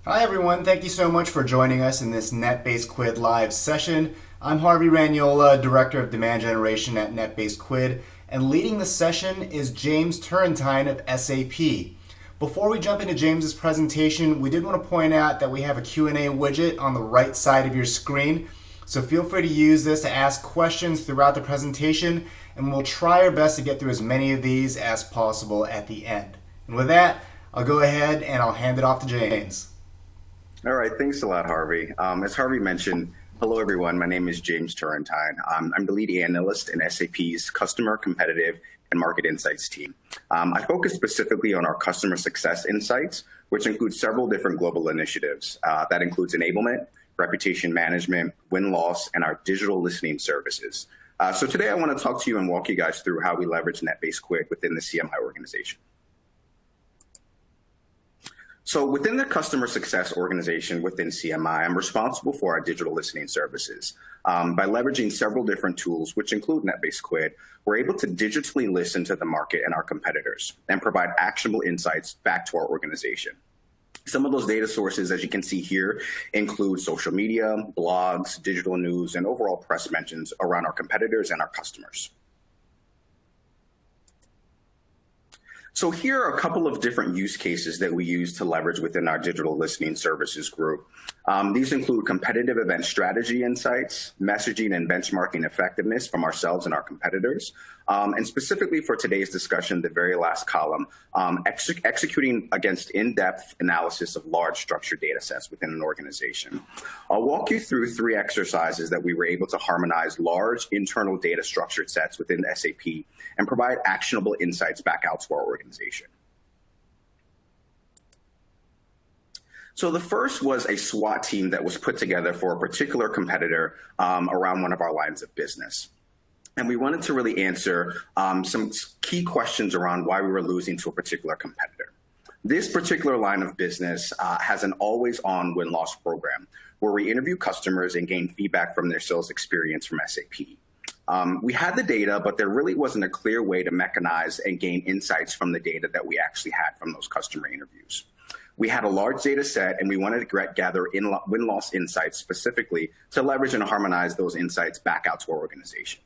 Hi everyone, thank you so much for joining us in this NetBase Quid live session. I'm Harvey Raniola, Director of Demand Generation at NetBase Quid, and leading the session is James Turntine of SAP. Before we jump into James's presentation, we did want to point out that we have a Q&A widget on the right side of your screen, so feel free to use this to ask questions throughout the presentation, and we'll try our best to get through as many of these as possible at the end. And with that, I'll go ahead and I'll hand it off to James. All right, thanks a lot, Harvey. As Harvey mentioned, hello everyone, my name is James Turntine. I'm the lead analyst in SAP's Customer, Competitive, and Market Insights team. I focus specifically on our customer success insights, which includes several different global initiatives. That includes enablement, reputation management, win-loss, and our digital listening services. So today I want to talk to you and walk you guys through how we leverage NetBase Quid within the CMI organization. So within the customer success organization within CMI, I'm responsible for our digital listening services. By leveraging several different tools, which include NetBase Quid, we're able to digitally listen to the market and our competitors and provide actionable insights back to our organization. Some of those data sources, as you can see here, include social media, blogs, digital news, and overall press mentions around our competitors and our customers. So here are a couple of different use cases that we use to leverage within our digital listening services group. These include competitive event strategy insights, messaging and benchmarking effectiveness from ourselves and our competitors, and specifically for today's discussion, the very last column, executing against in-depth analysis of large structured data sets within an organization. I'll walk you through 3 exercises that we were able to harmonize large internal data structured sets within SAP and provide actionable insights back out to our organization. So the first was a SWAT team that was put together for a particular competitor around one of our lines of business. And we wanted to really answer some key questions around why we were losing to a particular competitor. This particular line of business has an always-on win-loss program where we interview customers and gain feedback from their sales experience from SAP. We had the data, but there really wasn't a clear way to mechanize and gain insights from the data that we actually had from those customer interviews. We had a large data set, and we wanted to gather win-loss insights specifically to leverage and harmonize those insights back out to our organization.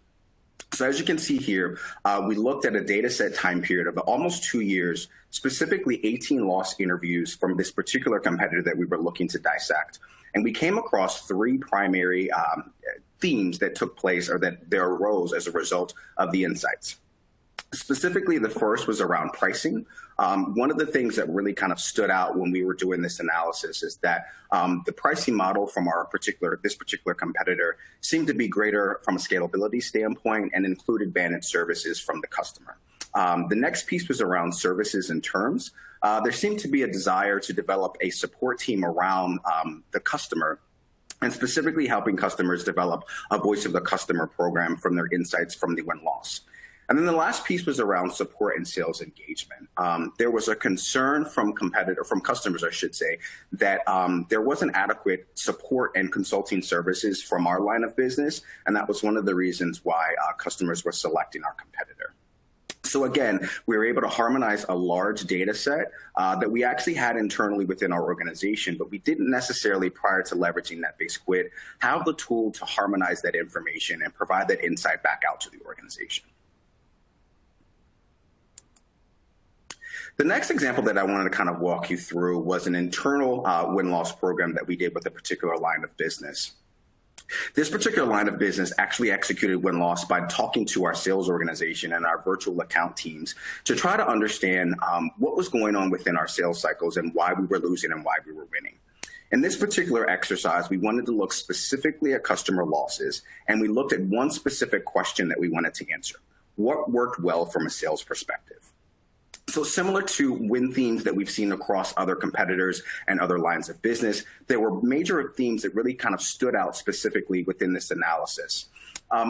So as you can see here, we looked at a data set time period of almost 2 years, specifically 18 loss interviews from this particular competitor that we were looking to dissect. And we came across 3 primary themes that took place or that there arose as a result of the insights. Specifically, the first was around pricing. One of the things that really kind of stood out when we were doing this analysis is that the pricing model from this particular competitor seemed to be greater from a scalability standpoint and included managed services from the customer. The next piece was around services and terms. There seemed to be a desire to develop a support team around the customer, and specifically helping customers develop a voice of the customer program from their insights from the win-loss. And then the last piece was around support and sales engagement. There was a concern from customers, I should say, that there wasn't adequate support and consulting services from our line of business, and that was one of the reasons why customers were selecting our competitor. So again, we were able to harmonize a large data set that we actually had internally within our organization, but we didn't necessarily, prior to leveraging NetBase Quid, have the tool to harmonize that information and provide that insight back out to the organization. The next example that I wanted to kind of walk you through was an internal win-loss program that we did with a particular line of business. This particular line of business actually executed win-loss by talking to our sales organization and our virtual account teams to try to understand what was going on within our sales cycles and why we were losing and why we were winning. In this particular exercise, we wanted to look specifically at customer losses, and we looked at one specific question that we wanted to answer. What worked well from a sales perspective? So similar to win themes that we've seen across other competitors and other lines of business, there were major themes that really kind of stood out specifically within this analysis.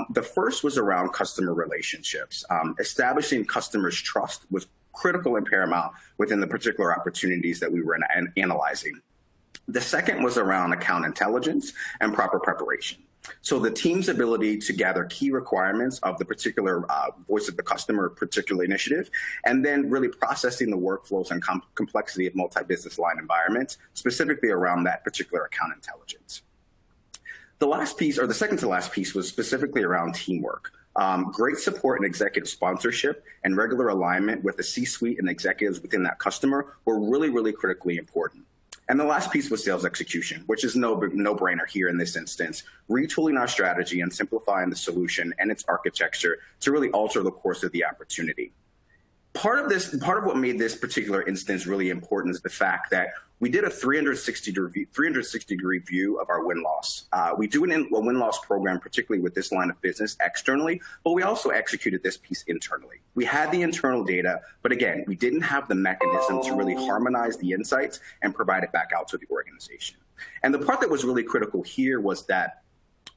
The first was around customer relationships. Establishing customers' trust was critical and paramount within the particular opportunities that we were analyzing. The second was around account intelligence and proper preparation. So the team's ability to gather key requirements of the particular voice of the customer, particular initiative, and then really processing the workflows and complexity of multi-business line environments, specifically around that particular account intelligence. The last piece, or the second to last piece, was specifically around teamwork. Great support and executive sponsorship and regular alignment with the C-suite and executives within that customer were really, really critically important. And the last piece was sales execution, which is no-brainer here in this instance, retooling our strategy and simplifying the solution and its architecture to really alter the course of the opportunity. Part of what made this particular instance really important is the fact that we did a 360-degree view of our win-loss. We do a win-loss program, particularly with this line of business externally, but we also executed this piece internally. We had the internal data, but again, we didn't have the mechanism to really harmonize the insights and provide it back out to the organization. And the part that was really critical here was that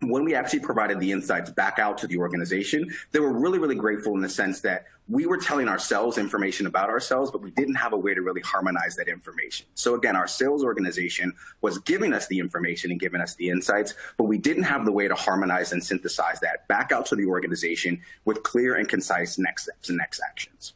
when we actually provided the insights back out to the organization, they were really, really grateful in the sense that we were telling ourselves information about ourselves, but we didn't have a way to really harmonize that information. So again, our sales organization was giving us the information and giving us the insights, but we didn't have the way to harmonize and synthesize that back out to the organization with clear and concise next steps and next actions.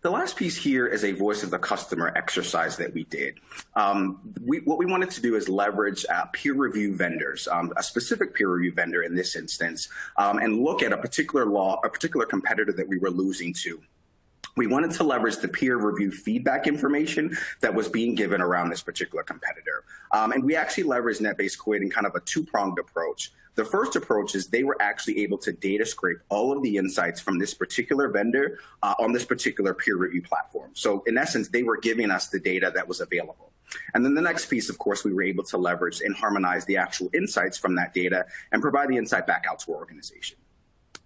The last piece here is a voice of the customer exercise that we did. What we wanted to do is leverage peer review vendors, a specific peer review vendor in this instance, and look at a particular competitor that we were losing to. We wanted to leverage the peer review feedback information that was being given around this particular competitor. And we actually leveraged NetBase Quid in kind of a two-pronged approach. The first approach is they were actually able to data scrape all of the insights from this particular vendor on this particular peer review platform. So in essence, they were giving us the data that was available. And then the next piece, of course, we were able to leverage and harmonize the actual insights from that data and provide the insight back out to our organization.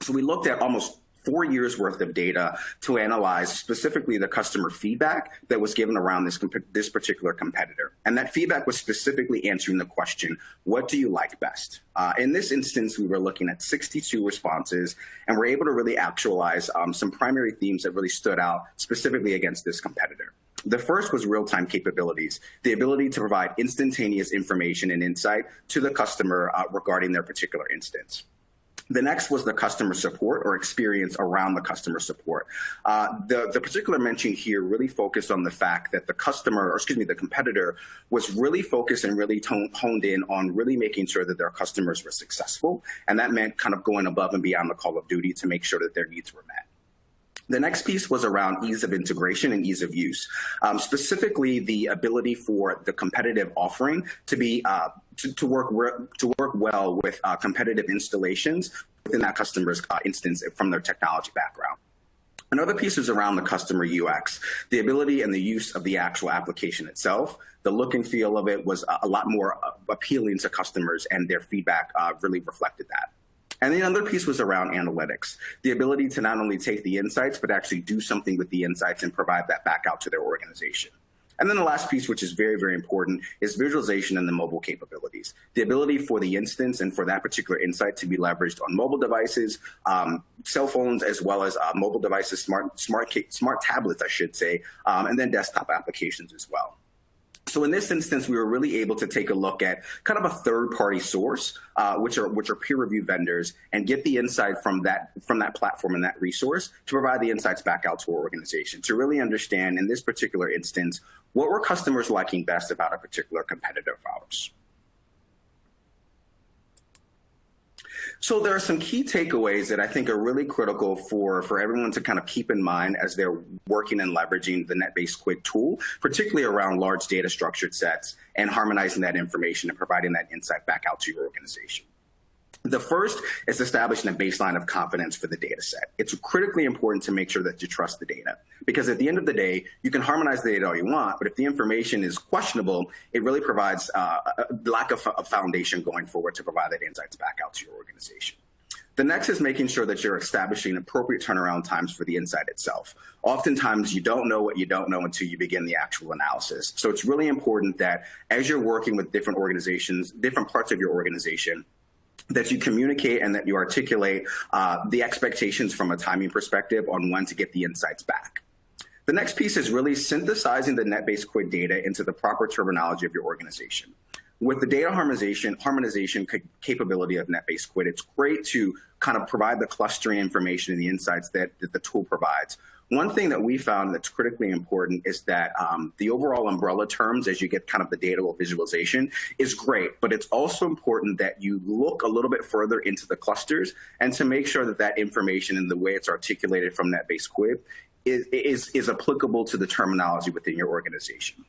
So we looked at almost 4 years worth of data to analyze specifically the customer feedback that was given around this particular competitor. And that feedback was specifically answering the question, what do you like best? In this instance, we were looking at 62 responses, and we're able to really actualize some primary themes that really stood out specifically against this competitor. The first was real-time capabilities, the ability to provide instantaneous information and insight to the customer regarding their particular instance. The next was the customer support or experience around the customer support. The particular mention here really focused on the fact that the competitor was really focused and really honed in on really making sure that their customers were successful. And that meant kind of going above and beyond the call of duty to make sure that their needs were met. The next piece was around ease of integration and ease of use, specifically the ability for the competitive offering to be to work well with competitive installations within that customer's instance from their technology background. Another piece is around the customer UX, the ability and the use of the actual application itself. The look and feel of it was a lot more appealing to customers, and their feedback really reflected that. And the other piece was around analytics, the ability to not only take the insights, but actually do something with the insights and provide that back out to their organization. And then the last piece, which is very, very important, is visualization and the mobile capabilities. The ability for the instance and for that particular insight to be leveraged on mobile devices, cell phones, as well as mobile devices, smart tablets, I should say, and then desktop applications as well. So in this instance, we were really able to take a look at kind of a third-party source, which are peer review vendors, and get the insight from that platform and that resource to provide the insights back out to our organization to really understand, in this particular instance, what were customers liking best about a particular competitor of ours. So there are some key takeaways that I think are really critical for everyone to kind of keep in mind as they're working and leveraging the NetBase Quid tool, particularly around large data structured sets and harmonizing that information and providing that insight back out to your organization. The first is establishing a baseline of confidence for the data set. It's critically important to make sure that you trust the data, because at the end of the day, you can harmonize the data all you want, but if the information is questionable, it really provides a lack of a foundation going forward to provide that insights back out to your organization. The next is making sure that you're establishing appropriate turnaround times for the insight itself. Oftentimes, you don't know what you don't know until you begin the actual analysis. So it's really important that as you're working with different organizations, different parts of your organization, that you communicate and that you articulate the expectations from a timing perspective on when to get the insights back. The next piece is really synthesizing the net-based Quid data into the proper terminology of your organization. With the data harmonization capability of net-based Quid, it's great to kind of provide the clustering information and the insights that the tool provides. One thing that we found that's critically important is that the overall umbrella terms, as you get kind of the data or visualization, is great, but it's also important that you look a little bit further into the clusters and to make sure that that information and the way it's articulated from net-based Quid is applicable to the terminology within your organization.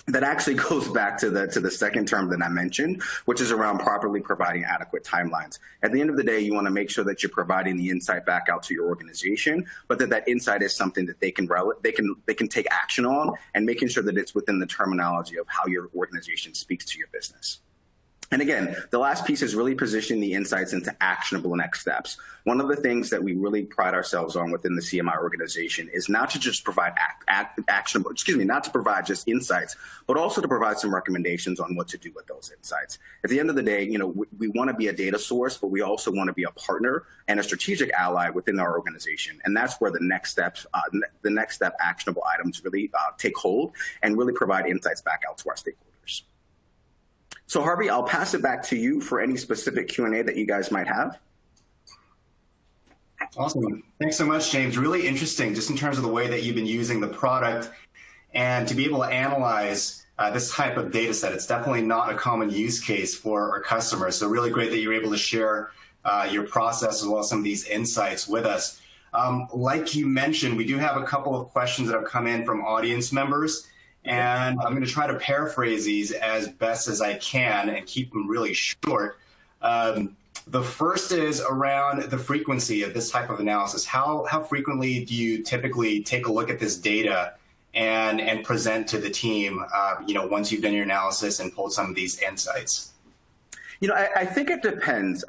That actually goes back to the second term that I mentioned, which is around properly providing adequate timelines. At the end of the day, you want to make sure that you're providing the insight back out to your organization, but that insight is something that they can take action on, and making sure that it's within the terminology of how your organization speaks to your business. And again, the last piece is really positioning the insights into actionable next steps. One of the things that we really pride ourselves on within the CMI organization is not to just provide not to provide just insights, but also to provide some recommendations on what to do with those insights. At the end of the day, we want to be a data source, but we also want to be a partner and a strategic ally within our organization. And that's where the next step actionable items really take hold and really provide insights back out to our stakeholders. So Harvey, I'll pass it back to you for any specific Q&A that you guys might have. Awesome. Thanks so much, James. Really interesting, just in terms of the way that you've been using the product and to be able to analyze this type of data set. It's definitely not a common use case for our customers. So really great that you're able to share your process as well as some of these insights with us. Like you mentioned, we do have a couple of questions that have come in from audience members. And I'm going to try to paraphrase these as best as I can and keep them really short. The first is around the frequency of this type of analysis. How frequently do you typically take a look at this data and present to the team, once you've done your analysis and pulled some of these insights? I think it depends.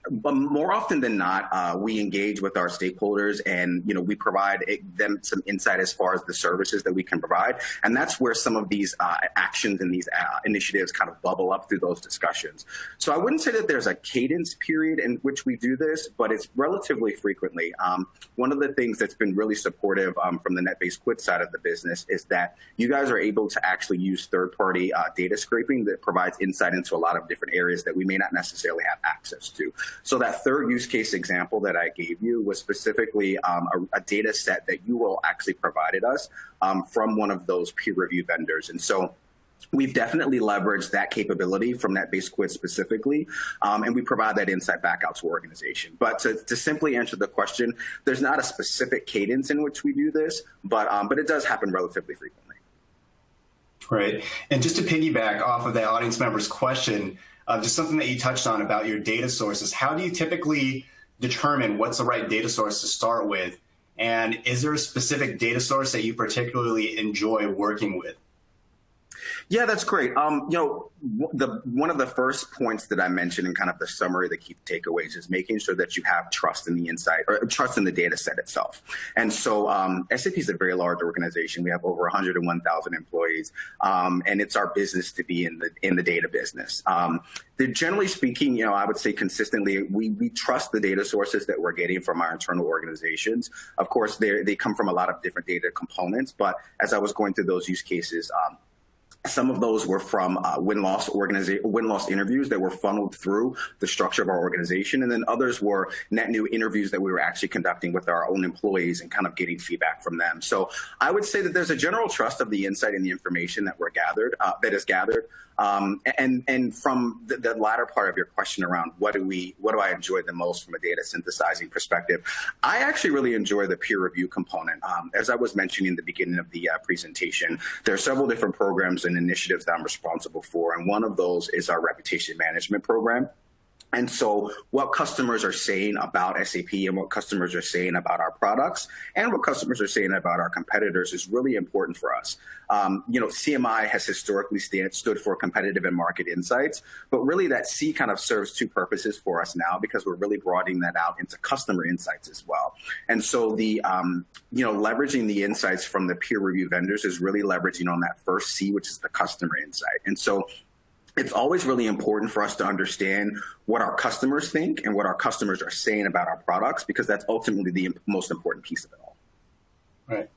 But more often than not, we engage with our stakeholders and, we provide them some insight as far as the services that we can provide. And that's where some of these actions and these initiatives kind of bubble up through those discussions. So I wouldn't say that there's a cadence period in which we do this, but it's relatively frequently. One of the things that's been really supportive from the net-based Quid side of the business is that you guys are able to actually use third-party data scraping that provides insight into a lot of different areas that we may not necessarily have access to. So that third use case example that I gave you was specifically a data set that you all actually provided us from one of those peer review vendors. And so we've definitely leveraged that capability from net-based Quid specifically, and we provide that insight back out to our organization. But to simply answer the question, there's not a specific cadence in which we do this, but it does happen relatively frequently. Great. And just to piggyback off of that audience member's question, just something that you touched on about your data sources. How do you typically determine what's the right data source to start with? And is there a specific data source that you particularly enjoy working with? Yeah, that's great. One of the first points that I mentioned in kind of the summary, the key takeaways, is making sure that you have trust in the insight or trust in the data set itself. And so SAP is a very large organization. We have over 101,000 employees, and it's our business to be in the data business. Generally speaking, I would say consistently, we trust the data sources that we're getting from our internal organizations. Of course, they come from a lot of different data components, but as I was going through those use cases, some of those were from win-loss interviews that were funneled through the structure of our organization. And then others were net new interviews that we were actually conducting with our own employees and kind of getting feedback from them. So I would say that there's a general trust of the insight and the information that is gathered. And from the latter part of your question around what do I enjoy the most from a data synthesizing perspective, I actually really enjoy the peer review component. As I was mentioning in the beginning of the presentation, there are several different programs and initiatives that I'm responsible for, and one of those is our reputation management program. And so what customers are saying about SAP and what customers are saying about our products and what customers are saying about our competitors is really important for us. CMI has historically stood for competitive and market insights, but really that C kind of serves two purposes for us now because we're really broadening that out into customer insights as well. And so the, leveraging the insights from the peer review vendors is really leveraging on that first C, which is the customer insight. And so it's always really important for us to understand what our customers think and what our customers are saying about our products, because that's ultimately the most important piece of it all. Right.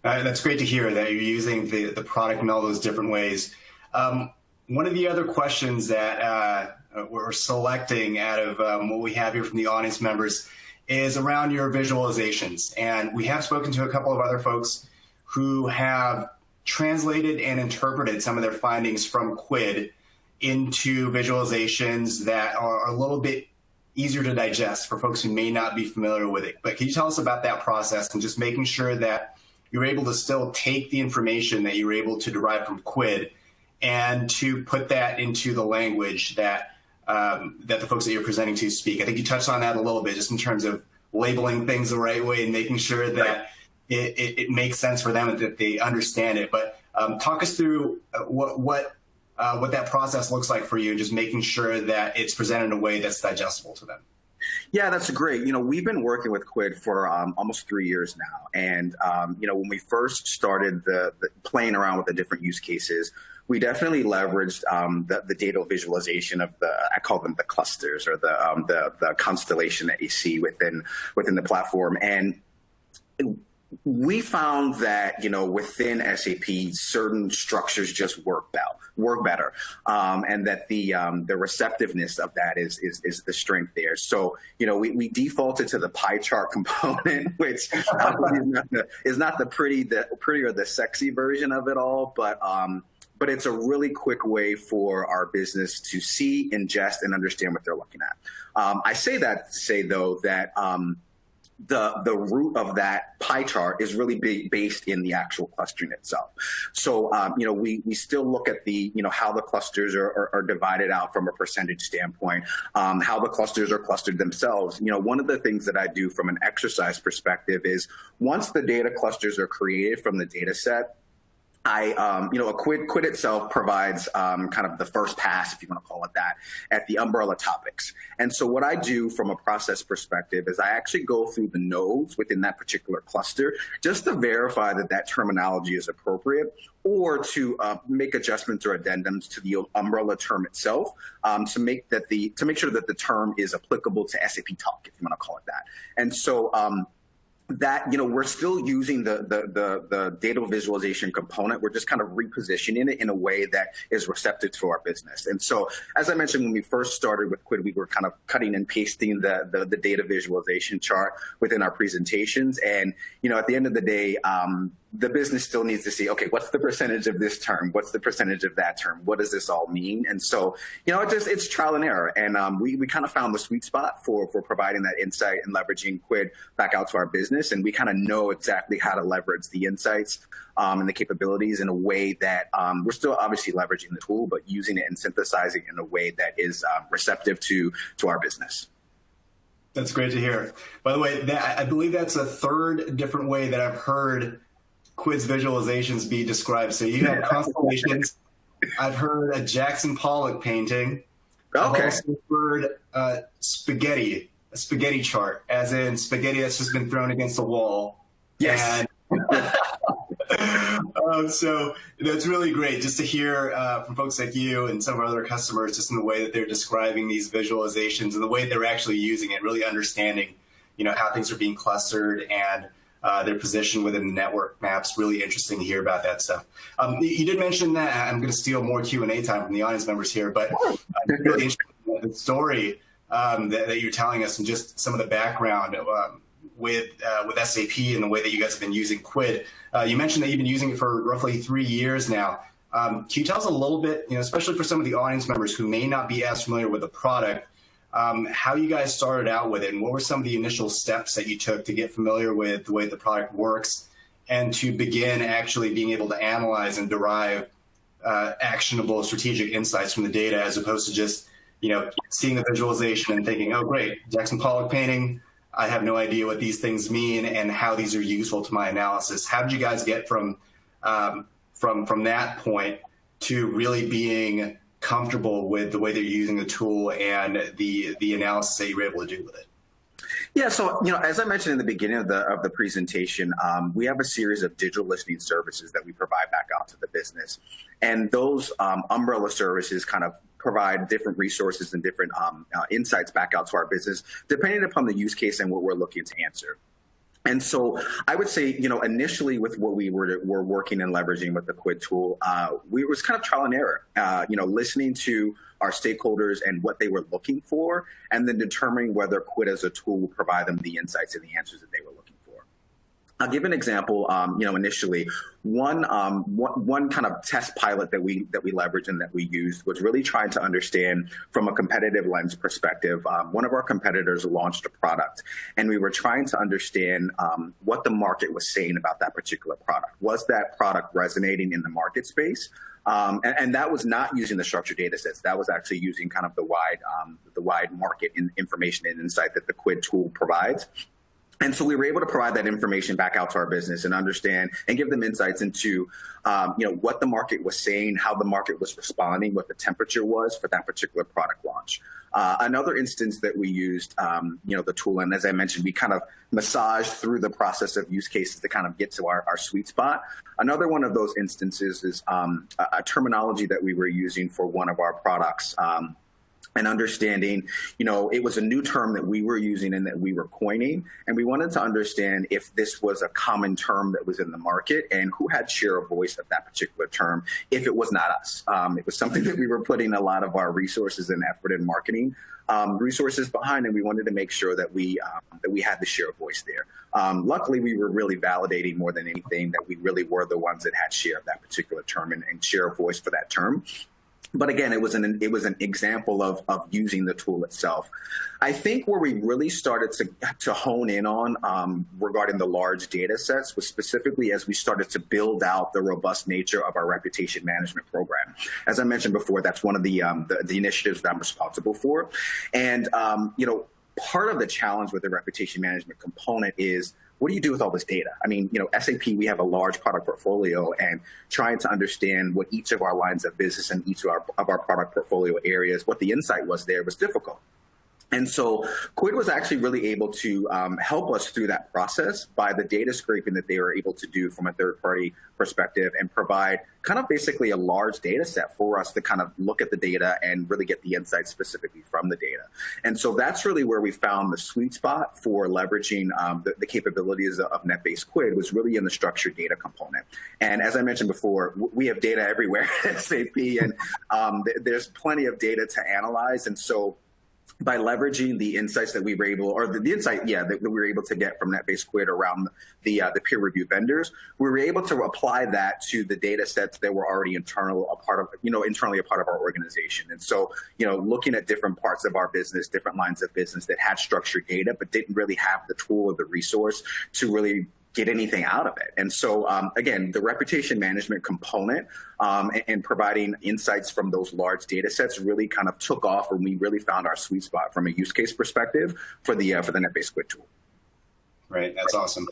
That's great to hear that you're using the product in all those different ways. One of the other questions that we're selecting out of what we have here from the audience members is around your visualizations. And we have spoken to a couple of other folks who have translated and interpreted some of their findings from Quid into visualizations that are a little bit easier to digest for folks who may not be familiar with it. But can you tell us about that process and just making sure that you're able to still take the information that you're able to derive from Quid and to put that into the language that that the folks that you're presenting to speak? I think you touched on that a little bit, just in terms of labeling things the right way and making sure that it makes sense for them and that they understand it. But talk us through what that process looks like for you, and just making sure that it's presented in a way that's digestible to them. Yeah, that's great. We've been working with Quid for almost 3 years now. And, when we first started the playing around with the different use cases, we definitely leveraged the data visualization of I call them the clusters, or the constellation that you see within the platform. And we found that, within SAP, certain structures just work better, and that the receptiveness of that is the strength there. So, we defaulted to the pie chart component, which is not the pretty or the sexy version of it all, but it's a really quick way for our business to see, ingest, and understand what they're looking at. I say that to say, though, that the root of that pie chart is really based in the actual clustering itself. So, we still look at how the clusters are divided out from a percentage standpoint, how the clusters are clustered themselves. One of the things that I do from an exercise perspective is, once the data clusters are created from the data set, Quid itself provides kind of the first pass, if you want to call it that, at the umbrella topics. And so what I do from a process perspective is I actually go through the nodes within that particular cluster just to verify that terminology is appropriate, or to make adjustments or addendums to the umbrella term itself, to make sure that the term is applicable to SAP Talk, if you want to call it that. And so that, we're still using the data visualization component. We're just kind of repositioning it in a way that is receptive to our business. And so, as I mentioned, when we first started with Quid, we were kind of cutting and pasting the data visualization chart within our presentations. And, at the end of the day, the business still needs to see, okay, what's the percentage of this term? What's the percentage of that term? What does this all mean? And so, it's trial and error. And we kind of found the sweet spot for providing that insight and leveraging Quid back out to our business. And we kind of know exactly how to leverage the insights and the capabilities in a way that we're still obviously leveraging the tool, but using it and synthesizing it in a way that is receptive to our business. That's great to hear. By the way, I believe that's a third different way that I've heard Quid's visualizations be described. So you have constellations. I've heard a Jackson Pollock painting. Okay. I've also heard a spaghetti chart, as in spaghetti that's just been thrown against the wall. Yes. And, so that's really great just to hear from folks like you and some of our other customers, just in the way that they're describing these visualizations and the way they're actually using it, really understanding, how things are being clustered and their position within the network maps. Really interesting to hear about that stuff. You did mention that. I'm going to steal more Q&A time from the audience members here, but really interesting the story that you're telling us, and just some of the background with SAP and the way that you guys have been using Quid. You mentioned that you've been using it for roughly 3 years now. Can you tell us a little bit, especially for some of the audience members who may not be as familiar with the product, how you guys started out with it, and what were some of the initial steps that you took to get familiar with the way the product works, and to begin actually being able to analyze and derive actionable strategic insights from the data, as opposed to just seeing the visualization and thinking, oh great, Jackson Pollock painting, I have no idea what these things mean and how these are useful to my analysis. How did you guys get from that point to really being comfortable with the way they're using the tool and the analysis that you were able to do with it? Yeah, so as I mentioned in the beginning of the presentation, we have a series of digital listening services that we provide back out to the business, and those umbrella services kind of provide different resources and different insights back out to our business, depending upon the use case and what we're looking to answer. And so I would say, initially with what we were working and leveraging with the Quid tool, we was kind of trial and error, listening to our stakeholders and what they were looking for, and then determining whether Quid as a tool would provide them the insights and the answers that they were looking for. I'll give an example. Initially, one kind of test pilot that we leveraged and that we used was really trying to understand from a competitive lens perspective. One of our competitors launched a product, and we were trying to understand what the market was saying about that particular product. Was that product resonating in the market space? And that was not using the structured data sets. That was actually using kind of the wide market information and insight that the Quid tool provides. And so we were able to provide that information back out to our business and understand and give them insights into, what the market was saying, how the market was responding, what the temperature was for that particular product launch. Another instance that we used, the tool, and as I mentioned, we kind of massaged through the process of use cases to kind of get to our sweet spot. Another one of those instances is a terminology that we were using for one of our products. And understanding, it was a new term that we were using and that we were coining. And we wanted to understand if this was a common term that was in the market and who had share of voice of that particular term, if it was not us. It was something that we were putting a lot of our resources and effort in marketing resources behind, and we wanted to make sure that we had the share of voice there. Luckily, we were really validating more than anything that we really were the ones that had share of that particular term and share of voice for that term. But again, it was an example of using the tool itself. I think where we really started to hone in on regarding the large data sets was specifically as we started to build out the robust nature of our reputation management program. As I mentioned before, that's one of the initiatives that I'm responsible for. And, part of the challenge with the reputation management component is, what do you do with all this data? I mean, SAP, we have a large product portfolio, and trying to understand what each of our lines of business and each of our product portfolio areas, what the insight was there was difficult. And so Quid was actually really able to help us through that process by the data scraping that they were able to do from a third-party perspective and provide kind of basically a large data set for us to kind of look at the data and really get the insights specifically from the data. And so that's really where we found the sweet spot for leveraging the capabilities of NetBase Quid was really in the structured data component. And as I mentioned before, we have data everywhere at SAP, and there's plenty of data to analyze. And so by leveraging the insights that we were able, or the insight, that we were able to get from NetBase Quid around the peer review vendors, we were able to apply that to the data sets that were already internally a part of our organization. And so, looking at different parts of our business, different lines of business that had structured data, but didn't really have the tool or the resource to really get anything out of it. And so, again, the reputation management component and providing insights from those large data sets really kind of took off, and we really found our sweet spot from a use case perspective for the NetBase Quid tool. Right, that's awesome.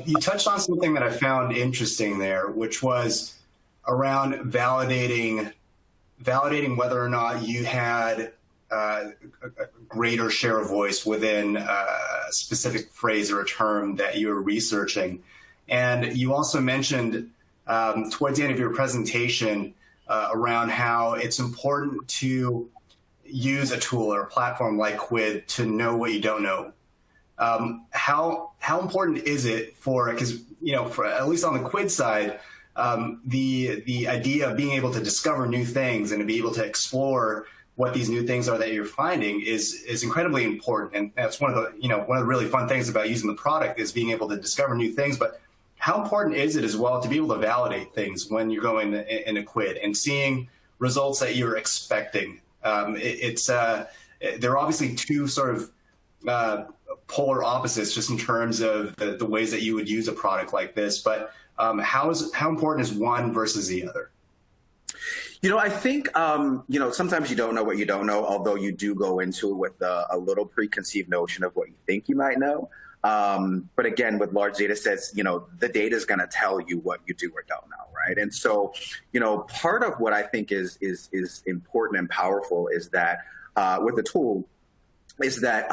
You touched on something that I found interesting there, which was around validating whether or not you had a greater share of voice within a specific phrase or a term that you were researching. And you also mentioned towards the end of your presentation around how it's important to use a tool or a platform like Quid to know what you don't know. How important is it because for at least on the Quid side, the idea of being able to discover new things and to be able to explore what these new things are that you're finding is incredibly important. And that's one of the really fun things about using the product is being able to discover new things. But how important is it as well to be able to validate things when you're going in a Quid and seeing results that you're expecting? There are obviously two sort of polar opposites just in terms of the ways that you would use a product like this. But how important is one versus the other? I think, sometimes you don't know what you don't know, although you do go into it with a little preconceived notion of what you think you might know. But again, with large data sets, the data is going to tell you what you do or don't know, right? And so, part of what I think is important and powerful is that with the tool is that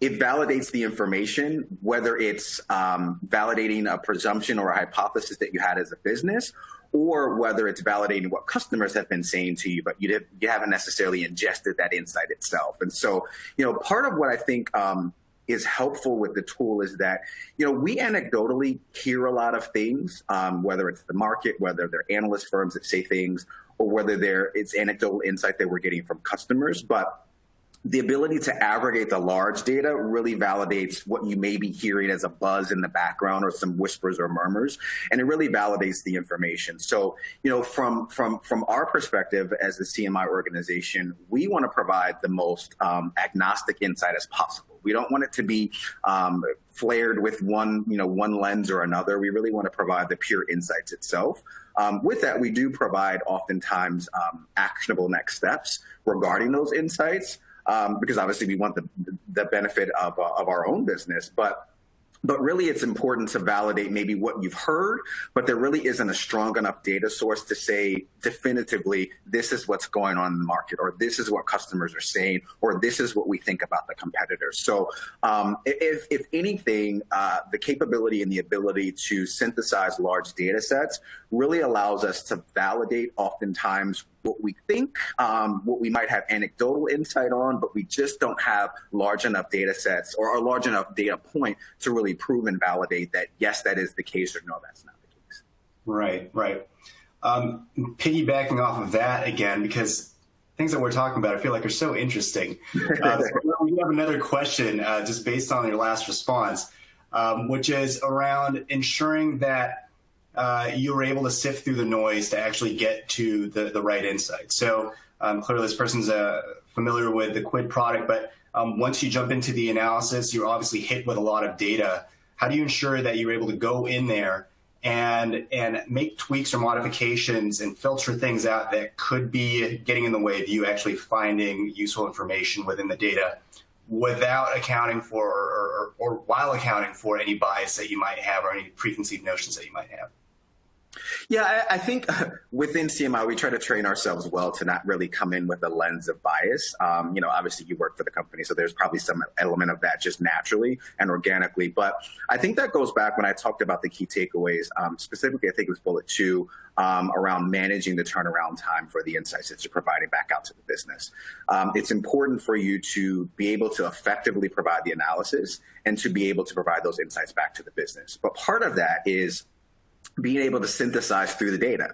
it validates the information, whether it's validating a presumption or a hypothesis that you had as a business, or whether it's validating what customers have been saying to you, but you haven't necessarily ingested that insight itself. And so, part of what I think is helpful with the tool is that, we anecdotally hear a lot of things, whether it's the market, whether they're analyst firms that say things, or whether it's anecdotal insight that we're getting from customers. But the ability to aggregate the large data really validates what you may be hearing as a buzz in the background or some whispers or murmurs, and it really validates the information. So, from our perspective as the CMI organization, we want to provide the most agnostic insight as possible. We don't want it to be flared with one lens or another. We really want to provide the pure insights itself. With that, we do provide oftentimes actionable next steps regarding those insights. Because obviously we want the benefit of our own business, but really it's important to validate maybe what you've heard, but there really isn't a strong enough data source to say definitively this is what's going on in the market, or this is what customers are saying, or this is what we think about the competitors. So if anything, the capability and the ability to synthesize large data sets really allows us to validate oftentimes what we think, what we might have anecdotal insight on, but we just don't have large enough data sets or a large enough data point to really prove and validate that, yes, that is the case, or no, that's not the case. Right. Piggybacking off of that again, because things that we're talking about, I feel like are so interesting. We have another question just based on your last response, which is around ensuring that you were able to sift through the noise to actually get to the right insight. So clearly this person's familiar with the Quid product, but once you jump into the analysis, you're obviously hit with a lot of data. How do you ensure that you're able to go in there and make tweaks or modifications and filter things out that could be getting in the way of you actually finding useful information within the data without accounting for or while accounting for any bias that you might have or any preconceived notions that you might have? Yeah, I think within CMI, we try to train ourselves well to not really come in with a lens of bias. Obviously you work for the company, so there's probably some element of that just naturally and organically. But I think that goes back when I talked about the key takeaways, specifically, I think it was bullet 2, around managing the turnaround time for the insights that you're providing back out to the business. It's important for you to be able to effectively provide the analysis and to be able to provide those insights back to the business. But part of that is being able to synthesize through the data.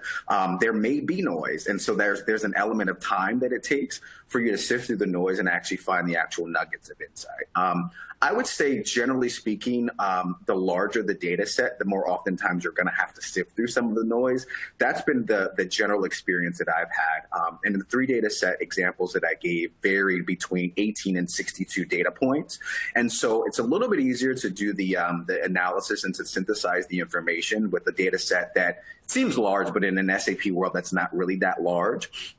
There may be noise, and so there's an element of time that it takes for you to sift through the noise and actually find the actual nuggets of insight. I would say, generally speaking, the larger the data set, the more oftentimes you're going to have to sift through some of the noise. That's been the general experience that I've had. And the 3 data set examples that I gave varied between 18 and 62 data points. And so it's a little bit easier to do the analysis and to synthesize the information with the data set that seems large, but in an SAP world, that's not really that large.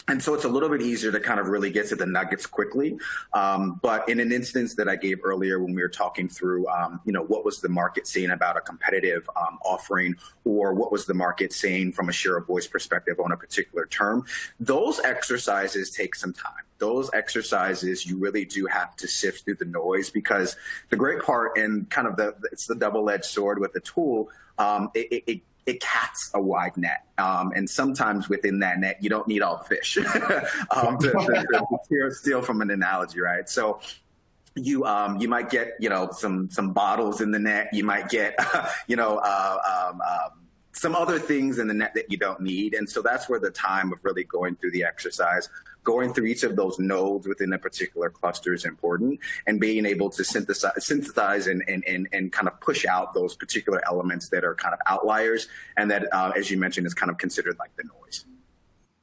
And so it's a little bit easier to kind of really get to the nuggets quickly. But in an instance that I gave earlier when we were talking through, what was the market saying about a competitive offering, or what was the market saying from a share of voice perspective on a particular term, those exercises take some time. Those exercises, you really do have to sift through the noise, because the great part, and kind of it's the double-edged sword with the tool, it casts a wide net. And sometimes within that net, you don't need all the fish to steal from an analogy, right? So you might get, some bottles in the net. You might get, some other things in the net that you don't need. And so that's where the time of really going through the exercise, going through each of those nodes within a particular cluster is important, and being able to synthesize and kind of push out those particular elements that are kind of outliers, and that, as you mentioned, is kind of considered like the noise.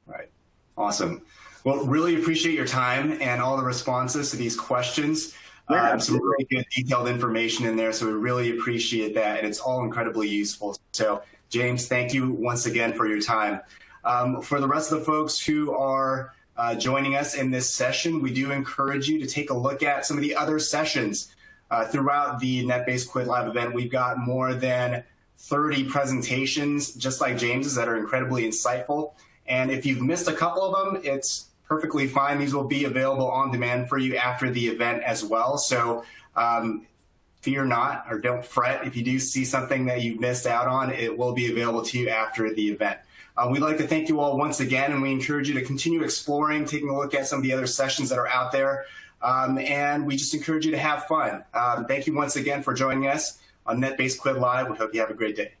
Right. Awesome. Well, really appreciate your time and all the responses to these questions. Some really good detailed information in there, so we really appreciate that, and it's all incredibly useful. So, James, thank you once again for your time. For the rest of the folks who are joining us in this session, we do encourage you to take a look at some of the other sessions throughout the NetBase Quid Live event. We've got more than 30 presentations, just like James's, that are incredibly insightful. And if you've missed a couple of them, it's perfectly fine. These will be available on demand for you after the event as well. So fear not, or don't fret. If you do see something that you've missed out on, it will be available to you after the event. We'd like to thank you all once again, and we encourage you to continue exploring, taking a look at some of the other sessions that are out there. and we just encourage you to have fun. Thank you once again for joining us on NetBase Quid Live. We hope you have a great day.